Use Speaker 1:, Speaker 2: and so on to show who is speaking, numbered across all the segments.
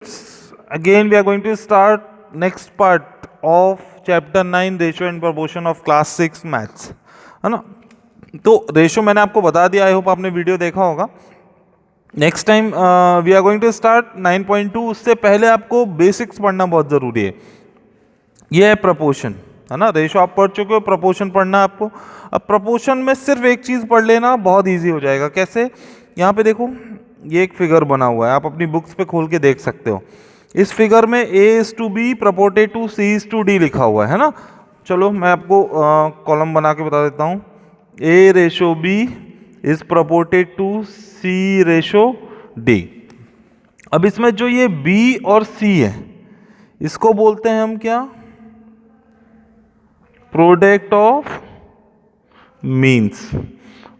Speaker 1: Again, we are going to start next part of chapter 9 ratio and proportion of class 6 maths, है ना। तो ratio मैंने आपको बता दिया, आई होप आपने वीडियो देखा होगा। Next time we are going to start 9.2। उससे पहले आपको बेसिक्स पढ़ना बहुत ज़रूरी है। ये है प्रपोर्शन, है ना। रेशो आप पढ़ चुके हो, प्रपोर्शन पढ़ना है आपको। अब प्रपोर्शन में सिर्फ एक चीज़ पढ़ लेना, बहुत ईजी हो जाएगा। कैसे? यहाँ पे देखो, ये एक फिगर बना हुआ है, आप अपनी बुक्स पे खोल के देख सकते हो। इस फिगर में A is to B proportionate to C is to D लिखा हुआ है ना। चलो मैं आपको कॉलम बना के बता देता हूँ। A ratio B is proportionate to C ratio D। अब इसमें जो ये B और C है, इसको बोलते हैं हम क्या? Product of means.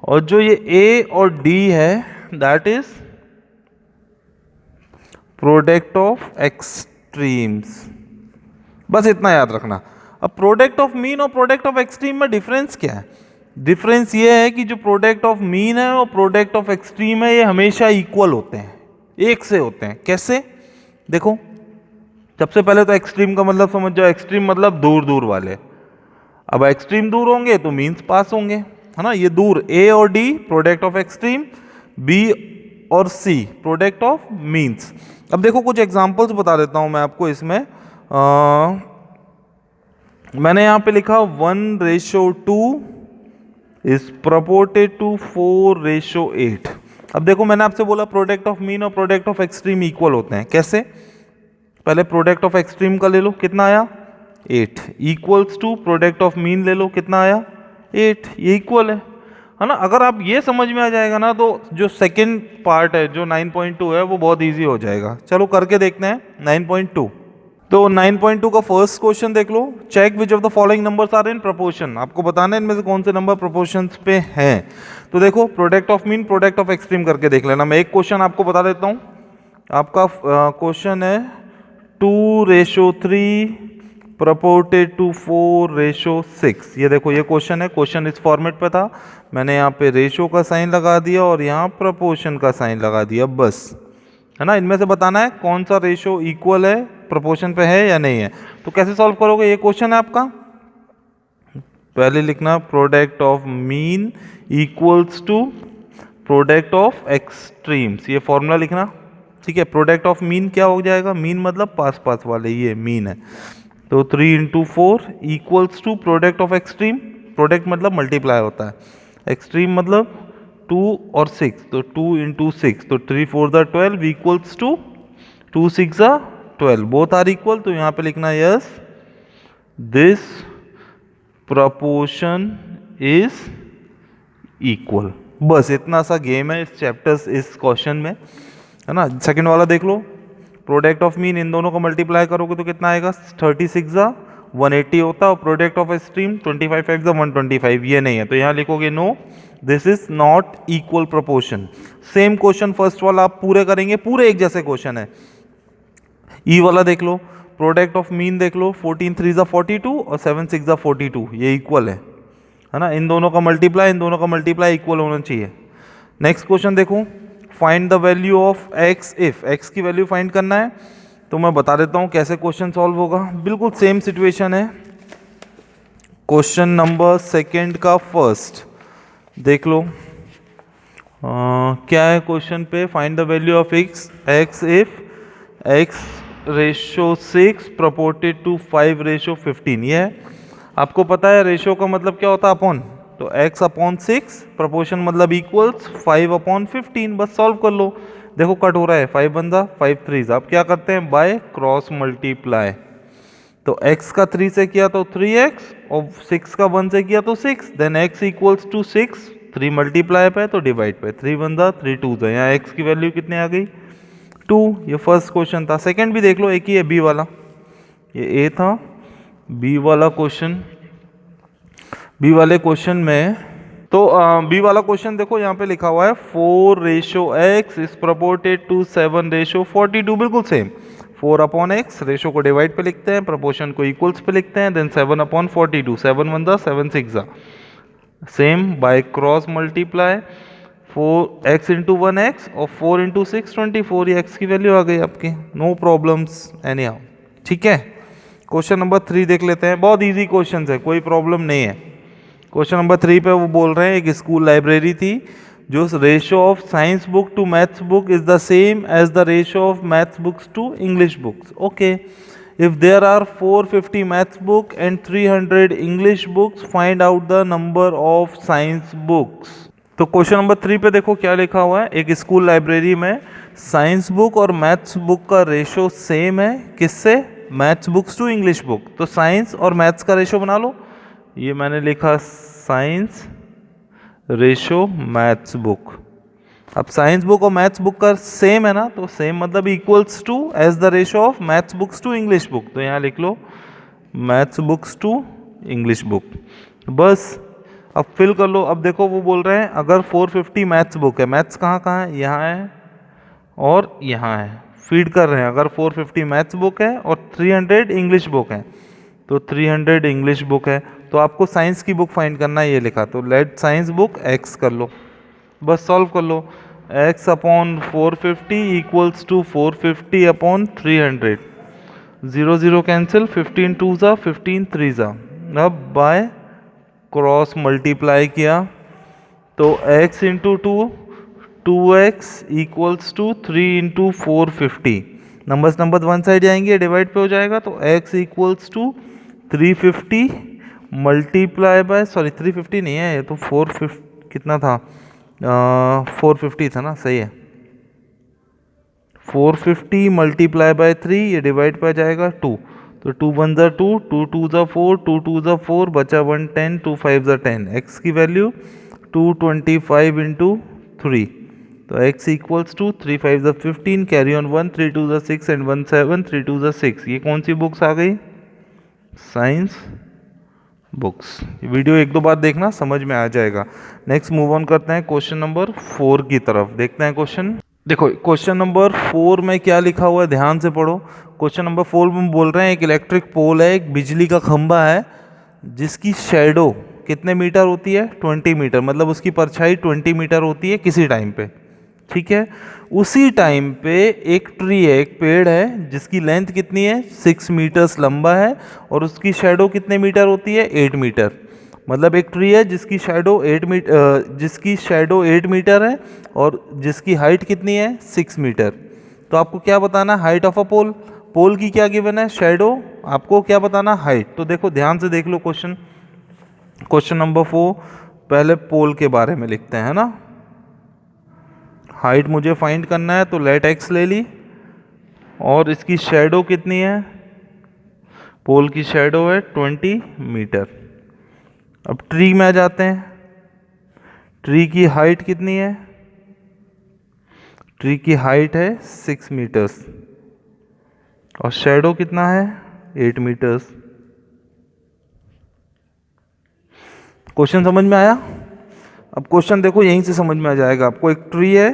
Speaker 1: और जो ये A और D है, that is product of extremes. बस इतना याद रखना। अब प्रोडक्ट ऑफ मीन और प्रोडक्ट ऑफ एक्सट्रीम में डिफरेंस क्या है? डिफरेंस ये है कि जो प्रोडक्ट ऑफ मीन है और प्रोडक्ट ऑफ एक्सट्रीम है, ये हमेशा इक्वल होते हैं, एक से होते हैं। कैसे? देखो, सबसे पहले तो एक्सट्रीम का मतलब समझ जाओ। एक्सट्रीम मतलब दूर दूर वाले। अब एक्सट्रीम दूर होंगे तो मीन्स पास होंगे, है ना। ये दूर A और D product of extreme, B और C प्रोडक्ट ऑफ मीन्स। अब देखो कुछ एग्जांपल्स बता देता हूं मैं आपको इसमें। मैंने यहां पे लिखा 1:2 इज प्रपोर्टेड टू 4:8। अब देखो, मैंने आपसे बोला प्रोडक्ट ऑफ मीन और प्रोडक्ट ऑफ एक्सट्रीम इक्वल होते हैं। कैसे? पहले प्रोडक्ट ऑफ एक्सट्रीम का ले लो, कितना आया? 8 equals to product of mean ले लो, कितना आया? 8। ये इक्वल है ना। अगर आप ये समझ में आ जाएगा ना, तो जो सेकंड पार्ट है, जो 9.2 है, वो बहुत इजी हो जाएगा। चलो करके देखते हैं 9.2। तो 9.2 का फर्स्ट क्वेश्चन देख लो। Check which of the following numbers are in proportion. आपको बताना है इनमें से कौन से नंबर प्रोपोर्शंस पे हैं। तो देखो, product of mean product of extreme करके देख लेना। मैं एक क्वेश्चन आपको बता देता हूं। आपका क्वेश्चन है 2:3 प्रपोर्टेड टू 4:6। ये देखो, ये क्वेश्चन है। क्वेश्चन इस फॉर्मेट पे था, मैंने यहाँ पे रेशो का साइन लगा दिया और यहाँ प्रपोर्शन का साइन लगा दिया, बस, है ना। इनमें से बताना है कौन सा रेशो इक्वल है, प्रोपोर्शन पे है या नहीं है। तो कैसे सॉल्व करोगे? ये क्वेश्चन है आपका। पहले लिखना product of mean equals to product of extremes, ये फॉर्मूला लिखना, ठीक है। प्रोडक्ट ऑफ मीन क्या हो जाएगा? मीन मतलब पास पास वाले, ये मीन है। तो 3 × 4 equals to product of extreme. Product मतलब मल्टीप्लाई होता है, एक्सट्रीम मतलब 2 और 6, तो 2 × 6, तो 3 × 4 = 12 equals to 2 × 6 = 12, both are equal. तो यहाँ पे लिखना yes, this proportion is equal. बस इतना सा गेम है इस चैप्टर्स, इस क्वेश्चन में, है ना। सेकंड वाला देख लो। प्रोडक्ट ऑफ मीन, इन दोनों को मल्टीप्लाई करोगे तो कितना आएगा? 36 × 180 होता है। और प्रोडक्ट ऑफ एक्सट्रीम 25 × 5 = 125, ये नहीं है, तो यहाँ लिखोगे no, this is not equal proportion. Same question first वाला आप पूरे करेंगे, पूरे एक जैसे क्वेश्चन है। ई वाला देख लो, प्रोडक्ट ऑफ मीन देख लो, 14 × 3 = 42 और 7 × 6 = 42, ये इक्वल है ना। इन दोनों का मल्टीप्लाई इक्वल होना चाहिए। नेक्स्ट क्वेश्चन देखो, find the value of x if. X की वैल्यू फाइंड करना है, तो मैं बता देता हूं कैसे क्वेश्चन सॉल्व होगा। बिल्कुल सेम सिचुएशन है। क्वेश्चन नंबर सेकंड का फर्स्ट देख लो। क्या है क्वेश्चन पे? Find the value of x if x/6 proportionate to 5/15। ये है, आपको पता है रेशो का मतलब क्या होता है? अपॉन। तो x/6 प्रोपोर्शन मतलब इक्वल्स 5/15। बस सॉल्व कर लो। देखो कट हो रहा है, 5 1 = 5 3। आप क्या करते हैं? Bye cross multiply. तो x का 3 से किया तो 3x और 6 का 1 से किया तो 6। देन x = 6, 3 मल्टीप्लाई पे तो डिवाइड पे, 3 1 = 3 2 = यहाँ x की वैल्यू कितनी आ गई? 2। ये फर्स्ट क्वेश्चन था। सेकंड भी देख लो, एक ही है, बी वाला। ये ए था, बी वाला क्वेश्चन। बी वाले क्वेश्चन में तो बी वाला क्वेश्चन देखो, यहाँ पे लिखा हुआ है 4:x इज प्रपोर्टेड टू 7:42। बिल्कुल सेम, 4/x रेशो को डिवाइड पे लिखते हैं, प्रोपोर्शन को इक्वल्स पे लिखते हैं, then 7/42, 7 1 = 7 6 same, by cross multiply 4x into 1x और 4 इंटू 6 24, ये x की वैल्यू आ गई आपकी, नो प्रॉब्लम्स एनी हाउ। ठीक है, क्वेश्चन नंबर 3 देख लेते हैं, बहुत इजी क्वेश्चन है, कोई प्रॉब्लम नहीं है। क्वेश्चन नंबर 3 पे वो बोल रहे हैं एक स्कूल लाइब्रेरी थी जो ratio of science book to maths book is the same as the ratio of maths books to English books. Okay, if there are 450 maths book and 300 English books, find out the number of science books. तो question number 3 पे देखो क्या लिखा हुआ है, एक school library में science book और मैथ्स बुक का रेशियो सेम है, किससे? Maths books to English book. तो साइंस और मैथ्स का रेशियो बना लो, ये मैंने लिखा साइंस रेशियो मैथ्स बुक। अब साइंस बुक और मैथ्स बुक का सेम है ना, तो सेम मतलब equals to as the ratio of maths books to English book. तो यहाँ लिख लो maths books to English book, बस। अब फिल कर लो। अब देखो वो बोल रहे हैं अगर 450 मैथ्स बुक है, मैथ्स कहाँ कहाँ है, यहाँ है और यहाँ है, फीड कर रहे हैं। अगर 450 मैथ्स बुक है और 300 इंग्लिश बुक है, तो 300 इंग्लिश बुक है, तो आपको साइंस की बुक फाइंड करना है, ये लिखा। तो लेट साइंस बुक x कर लो, बस सॉल्व कर लो। x upon 450 equals to 450 upon 300, 0 0 cancel, 15 2 ज़ा 15 3 ज़ा। अब बाय क्रॉस मल्टीप्लाई किया तो x into 2x equals to 3 into 450। Number one side जाएंगे, डिवाइड पे हो जाएगा, तो x equals to 350 multiply by, sorry 350 नहीं है ये तो 450, कितना था 450 था ना, सही है। 450 मल्टीप्लाई बाय 3, ये डिवाइड पे आ जाएगा 2, तो 2 1 ज़ा 2, 2 2 ज़ा 4, 2 2 ज़ा 4, बचा 1 10, 2 5 ज़ा 10। x की वैल्यू 225 इंटू 3, तो x इक्वल्स टू 3 5 ज़ा 15, कैरी ऑन 1, 3 2 ज़ा 6 एंड 1 7, 3 2 ज़ा 6। ये कौन सी बुक्स आ गई? Science books. वीडियो एक दो बार देखना, समझ में आ जाएगा। नेक्स्ट मूव ऑन करते हैं क्वेश्चन नंबर 4 की तरफ, देखते हैं क्वेश्चन। देखो क्वेश्चन नंबर 4 में क्या लिखा हुआ है, ध्यान से पढ़ो। क्वेश्चन नंबर 4 में बोल रहे हैं एक इलेक्ट्रिक पोल है, एक बिजली का खंभा है जिसकी शैडो कितने मीटर होती है? 20 मीटर, मतलब उसकी परछाई 20 मीटर होती है किसी टाइम पे। ठीक है, उसी टाइम पे एक ट्री है, एक पेड़ है जिसकी लेंथ कितनी है? 6 मीटर्स लंबा है और उसकी शैडो कितने मीटर होती है? 8 मीटर। मतलब एक ट्री है जिसकी शैडो 8 मीटर है और जिसकी हाइट कितनी है? 6 मीटर। तो आपको क्या बताना है? हाइट ऑफ अ पोल। पोल की क्या गिवन है? शैडो। आपको क्या बताना? हाइट। तो देखो ध्यान से देख लो क्वेश्चन। क्वेश्चन नंबर 4 पहले पोल के बारे में लिखते हैं ना। हाइट मुझे फाइंड करना है, तो लेट एक्स ले ली और इसकी शैडो कितनी है? पोल की शैडो है 20 मीटर। अब ट्री में आ जाते हैं। ट्री की हाइट कितनी है? ट्री की हाइट है 6 मीटर्स और शैडो कितना है? 8 मीटर्स। क्वेश्चन समझ में आया? अब क्वेश्चन देखो यहीं से समझ में आ जाएगा आपको। एक ट्री है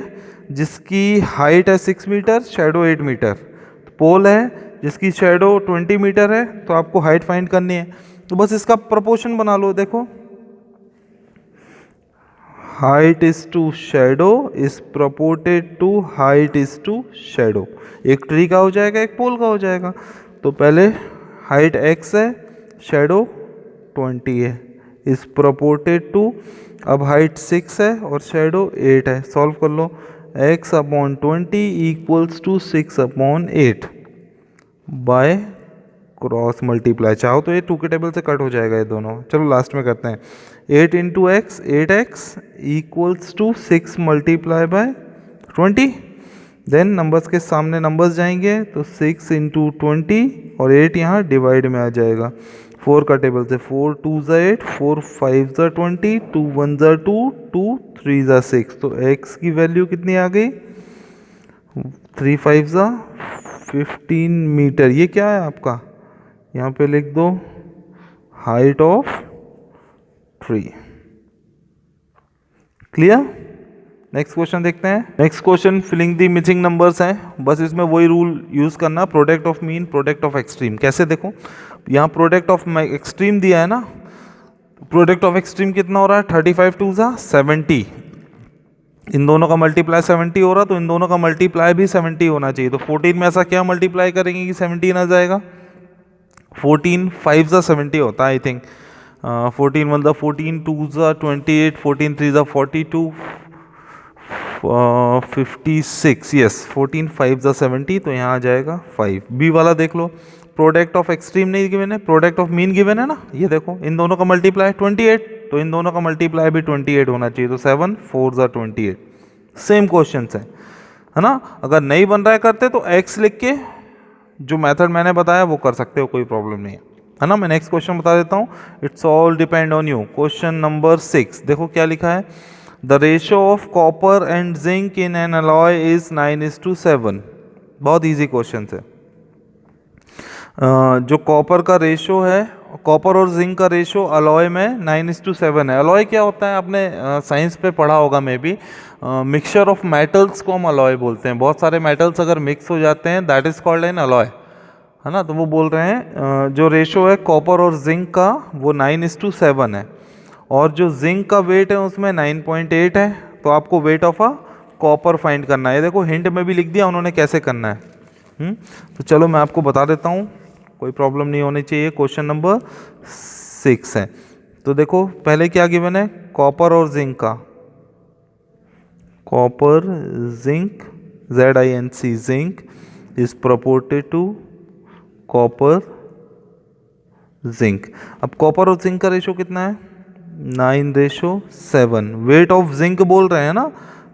Speaker 1: जिसकी हाइट है 6 मीटर, शैडो 8 मीटर। पोल है जिसकी शैडो 20 मीटर है, तो आपको हाइट फाइंड करनी है। तो बस इसका प्रोपोर्शन बना लो। देखो height is to shadow is प्रोपोर्टेड to height is to shadow. एक ट्री का हो जाएगा, एक पोल का हो जाएगा। तो पहले हाइट x है, शैडो 20 है, इज प्रोपोर्टेड टू, अब हाइट 6 है और शैडो 8 है। सॉल्व कर लो। x upon 20 equals to 6 upon 8 by cross multiply. चाहो तो ये 2 के टेबल से कट हो जाएगा ये दोनों। चलो लास्ट में करते हैं। 8 into x, 8x equals to 6 multiply by 20। Then numbers के सामने नंबर्स जाएंगे, तो 6 इंटू 20 और 8 यहाँ डिवाइड में आ जाएगा। 4 का टेबल से 4 2 ज़ा 8, 4 5 ज़ा 20, 2 1 ज़ा 2, 2 3 ज़ा 6। तो x की वैल्यू कितनी आ गई? 3 5 ज़ा 15 मीटर। ये क्या है आपका? यहाँ पे लिख दो height of tree. Clear? Next question देखते हैं। नेक्स्ट क्वेश्चन फिलिंग दी मिसिंग नंबर्स हैं। बस इसमें वही रूल यूज करना, product of mean, product of extreme. कैसे? देखो यहाँ प्रोडक्ट ऑफ एक्सट्रीम दिया है ना, प्रोडक्ट ऑफ एक्सट्रीम कितना हो रहा है? 35 2 ज़ा 70 इन दोनों का मल्टीप्लाई 70 हो रहा, तो इन दोनों का मल्टीप्लाई भी 70 होना चाहिए। तो 14 में ऐसा क्या मल्टीप्लाई करेंगे कि 17 आ जाएगा? 14 5 ज़ा 70 होता है आई थिंक। 14 1 ज़ा 14, 2 ज़ा 28, 14 3 ज़ा 42, 56, यस 14 5 ज़ा 70, तो यहाँ आ जाएगा 5। बी वाला देख लो, प्रोडक्ट ऑफ एक्सट्रीम नहीं गिवन है, प्रोडक्ट ऑफ मीन गिवन है ना। ये देखो इन दोनों का मल्टीप्लाई 28, तो इन दोनों का मल्टीप्लाई भी 28 होना चाहिए। तो 7 4 ज़ा 28। सेम क्वेश्चन है ना। अगर नहीं बन रहा है करते तो एक्स लिख के जो मेथड मैंने बताया वो कर सकते हो, कोई प्रॉब्लम नहीं है ना। मैं नेक्स्ट क्वेश्चन बता देता हूँ, it's all depend on you. Question number 6 देखो क्या लिखा है, the ratio of copper and zinc in an alloy is 9:7। बहुत इजी क्वेश्चन है। जो कॉपर का रेशो है, कॉपर और जिंक का रेशो अलॉय में 9:7 है। अलॉय क्या होता है, आपने साइंस पे पढ़ा होगा may be, mixture of metals को हम अलॉय बोलते हैं। बहुत सारे मेटल्स अगर मिक्स हो जाते हैं that is called an alloy, है ना। तो वो बोल रहे हैं जो रेशो है कॉपर और जिंक का वो 9:7 है, और जो जिंक का वेट है उसमें 9.8 है। तो आपको weight of a copper find करना है। देखो हिंट में भी लिख दिया उन्होंने कैसे करना है। तो चलो मैं आपको बता देता हूँ, कोई प्रॉब्लम नहीं होनी चाहिए। क्वेश्चन नंबर 6 है। तो देखो पहले क्या गिवन है, कॉपर और जिंक का, copper zinc ZINC zinc is proportionate to copper zinc. अब कॉपर और जिंक का रेशो कितना है, 9:7। वेट ऑफ जिंक बोल रहे हैं ना,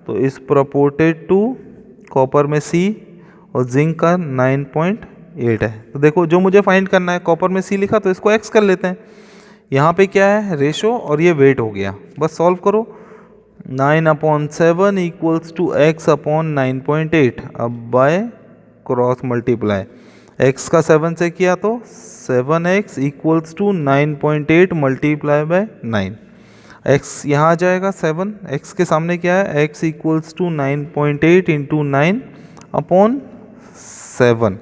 Speaker 1: तो इज प्रपोर्टेड टू कॉपर में C और जिंक का 9.8 है। तो देखो जो मुझे फाइंड करना है, कॉपर में C लिखा तो इसको X कर लेते हैं। यहाँ पे क्या है, रेशो और ये वेट हो गया, बस सॉल्व करो। 9/7 इक्वल्स टू X अपॉन 9.8। अब बाय क्रॉस मल्टीप्लाई, X का 7 से किया तो 7X equals to 9.8 multiply by 9। X यहाँ आ जाएगा 7, X के सामने क्या है, X equals to 9.8 into 9 upon 7।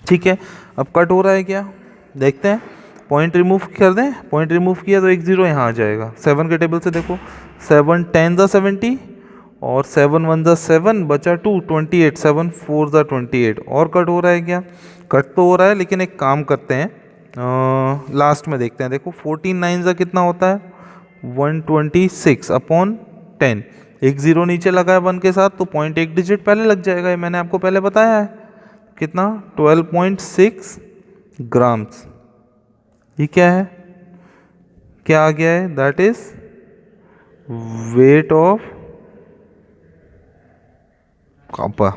Speaker 1: ठीक है, अब कट हो रहा है क्या, देखते हैं। पॉइंट रिमूव कर दें, पॉइंट रिमूव किया तो 1 0 यहाँ आ जाएगा। 7 के टेबल से देखो, 7 10 ज़ा 70 और 7 1 ज़ा 7 बचा 2 28, 7 4 ज़ा 28। और कट हो रहा है क्या, कट तो हो रहा है, लेकिन एक काम करते हैं, लास्ट में देखते हैं। देखो 14 9 ज़ा कितना होता है, 126 अपॉन 10। 1 0 नीचे लगा है 1 के साथ, तो पॉइंट एक डिजिट पहले लग जाएगा। ये मैंने आपको पहले बताया है। कितना, 12.6 ग्राम्स। ये क्या है, क्या आ गया है, that is weight of copper.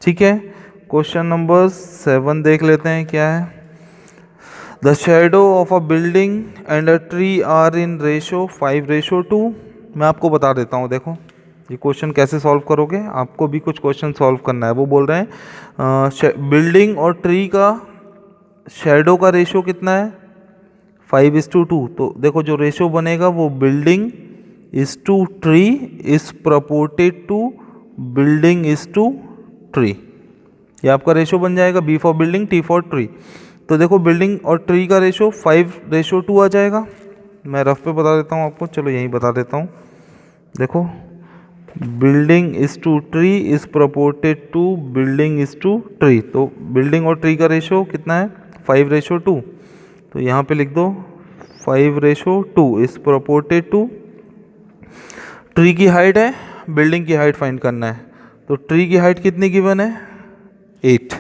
Speaker 1: ठीक है, क्वेश्चन नंबर 7 देख लेते हैं क्या है। The shadow of a building and a tree are in ratio 5:2। मैं आपको बता देता हूँ, देखो ये क्वेश्चन कैसे सॉल्व करोगे, आपको भी कुछ क्वेश्चन सॉल्व करना है। वो बोल रहे हैं बिल्डिंग और ट्री का शेडो का रेशो कितना है, 5:2। तो देखो जो रेशो बनेगा वो building is to tree is proportionate to building is to tree. ये आपका रेशो बन जाएगा, B for building, T for tree. तो देखो बिल्डिंग और ट्री का रेशो 5:2 आ जाएगा। मैं रफ पे बता देता हूँ आपको, चलो यहीं बता देता हूँ। देखो building is to tree is proportionate to building is to tree. तो बिल्डिंग और ट्री का रेशो कितना है, 5:2। तो यहाँ पे लिख दो 5:2 इज प्रपोर्टेड टू, ट्री की हाइट है, बिल्डिंग की हाइट फाइंड करना है। तो ट्री की हाइट कितनी गिवन है, 8।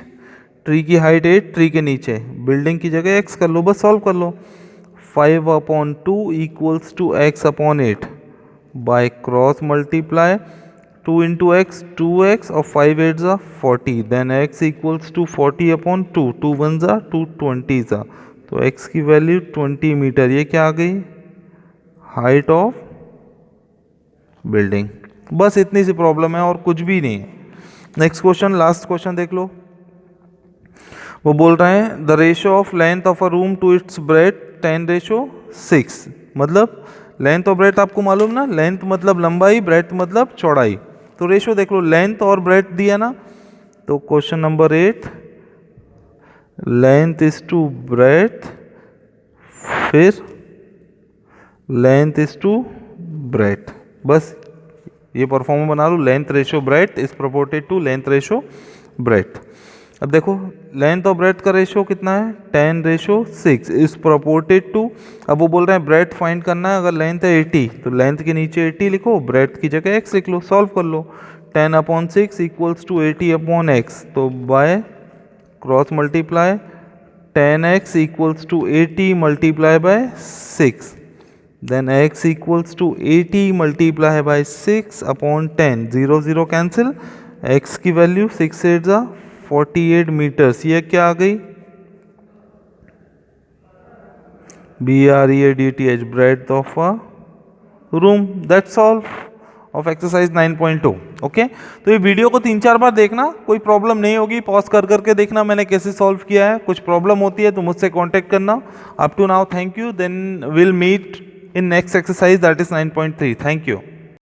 Speaker 1: ट्री की हाइट 8, ट्री के नीचे बिल्डिंग की जगह x कर लो, बस सॉल्व कर लो। 5/2 equals to x upon 8 by cross multiply 2 into x 2x और 5 8 ज़ा 40, देन x इक्वल्स टू 40/2, 2 1 ज़ा 2 20 ज़ा। तो x की वैल्यू 20 मीटर। ये क्या आ गई, हाइट ऑफ बिल्डिंग। बस इतनी सी प्रॉब्लम है और कुछ भी नहीं है। नेक्स्ट क्वेश्चन, लास्ट क्वेश्चन देख लो। वो बोल रहे हैं the ratio of length of a room to its breadth 10:6। मतलब लेंथ और ब्रेथ आपको मालूम ना, लेंथ मतलब लंबाई, ब्रेथ मतलब चौड़ाई। तो रेशो देख लो, लेंथ और ब्रेथ दिया ना। तो question number 8, length is to breadth, फिर लेंथ इज टू ब्रेथ, बस ये परफॉर्मर बना लो, length ratio breadth is प्रोपोर्टेड to length ratio breadth. अब देखो लेंथ और ब्रेथ का रेशो कितना है 10:6 इज प्रोपोर्टेड टू, अब वो बोल रहे हैं ब्रेथ फाइंड करना है, अगर लेंथ है 80 तो लेंथ के नीचे 80 लिखो, ब्रेथ की जगह x लिख लो, सॉल्व कर लो। 10/6 इक्वल्स टू 80/x, तो by cross multiply 10x equals to 80 multiply by 6, then x equals to 80 multiply by 6/10, 0 0 cancel, x की वैल्यू 6 8 48 मीटर्स, ये क्या आ गई BREADTH, breadth of a room. That's all of exercise 9.2। Okay, तो ये video को 3-4 बार देखना, कोई प्रॉब्लम नहीं होगी, पॉज कर करके देखना मैंने कैसे सॉल्व किया है, कुछ प्रॉब्लम होती है तो मुझसे कांटेक्ट करना। Up to now thank you, then will meet in next exercise that is 9.3। Thank you.